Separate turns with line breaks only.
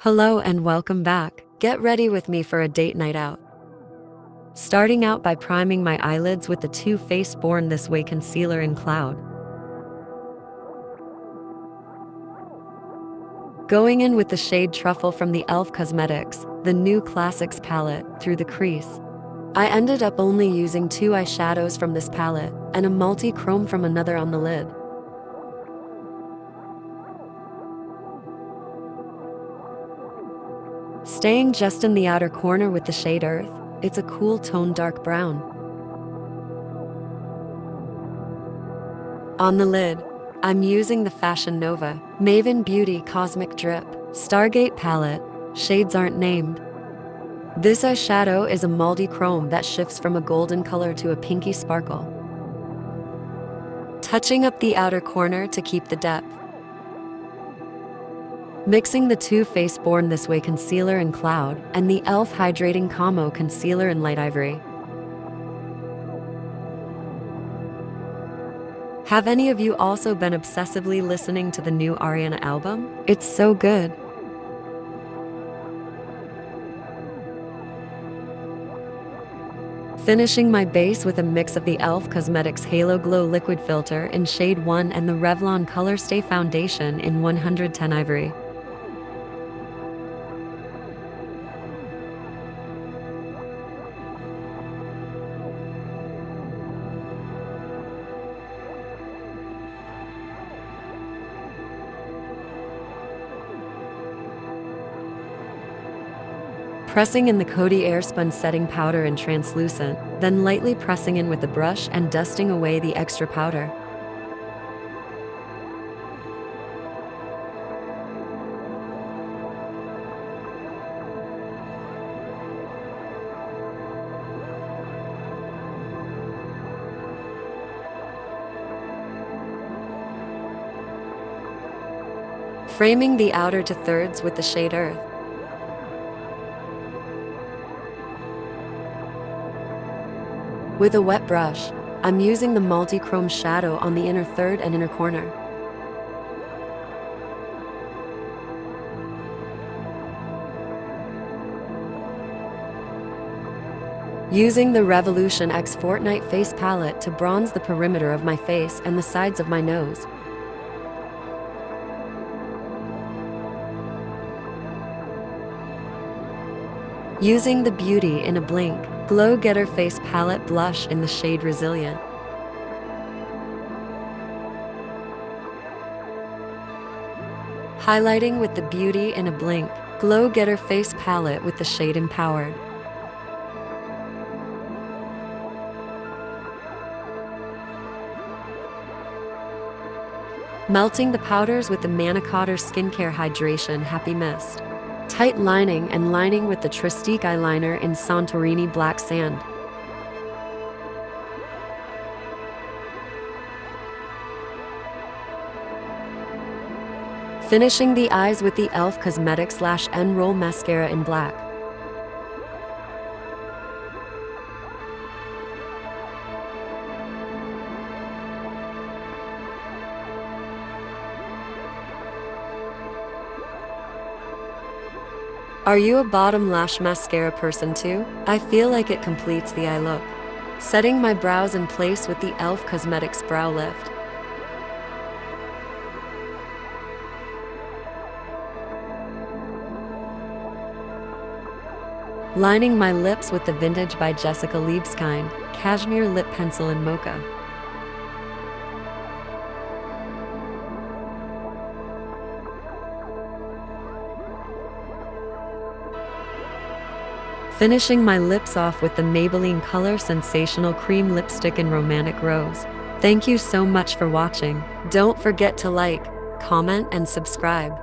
Hello and welcome back. Get ready with me for a date night out. Starting out by priming my eyelids with the Too Faced Born This Way Concealer in Cloud. Going in with the shade Truffle from the e.l.f. Cosmetics, the new Classics palette, through the crease. I ended up only using 2 eyeshadows from this palette, and a multi-chrome from another on the lid. Staying just in the outer corner with the shade Earth, it's a cool tone dark brown. On the lid, I'm using the Fashion Nova Maven Beauty Cosmic Drip Stargate palette, shades aren't named. This eyeshadow is a multi-chrome that shifts from a golden color to a pinky sparkle, touching up the outer corner to keep the depth. Mixing the Too Faced Born This Way Concealer in Cloud and the e.l.f. Hydrating Camo Concealer in Light Ivory. Have any of you also been obsessively listening to the new Ariana album? It's so good. Finishing my base with a mix of the e.l.f. Cosmetics Halo Glow Liquid Filter in shade 1 and the Revlon Colorstay Foundation in 110 Ivory. Pressing in the Coty Spun setting powder in translucent, then lightly pressing in with the brush and dusting away the extra powder. Framing the outer to thirds with the shade Earth. With a wet brush, I'm using the multi-chrome shadow on the inner third and inner corner. Using the Revolution X Fortnite face palette to bronze the perimeter of my face and the sides of my nose. Using the Beauty in a Blinc Glow Getter Face Palette Blush in the shade Resilient. Highlighting with the Beauty in a Blinc Glow Getter Face Palette with the shade Empowered. Melting the powders with the Mannakadar Skincare Hydration Happy Mist. Tight lining and lining with the Tristique eyeliner in Santorini Black Sand. Finishing the eyes with the e.l.f. Cosmetics Lash N-Roll Mascara in black. Are you a bottom lash mascara person too? I feel like it completes the eye look. Setting my brows in place with the e.l.f. Cosmetics Brow Lift. Lining my lips with the Vintage by Jessica Liebeskind Cashmere Lip Pencil in Mocha. Finishing my lips off with the Maybelline Color Sensational Cream Lipstick in Romantic Rose. Thank you so much for watching. Don't forget to like, comment, and subscribe.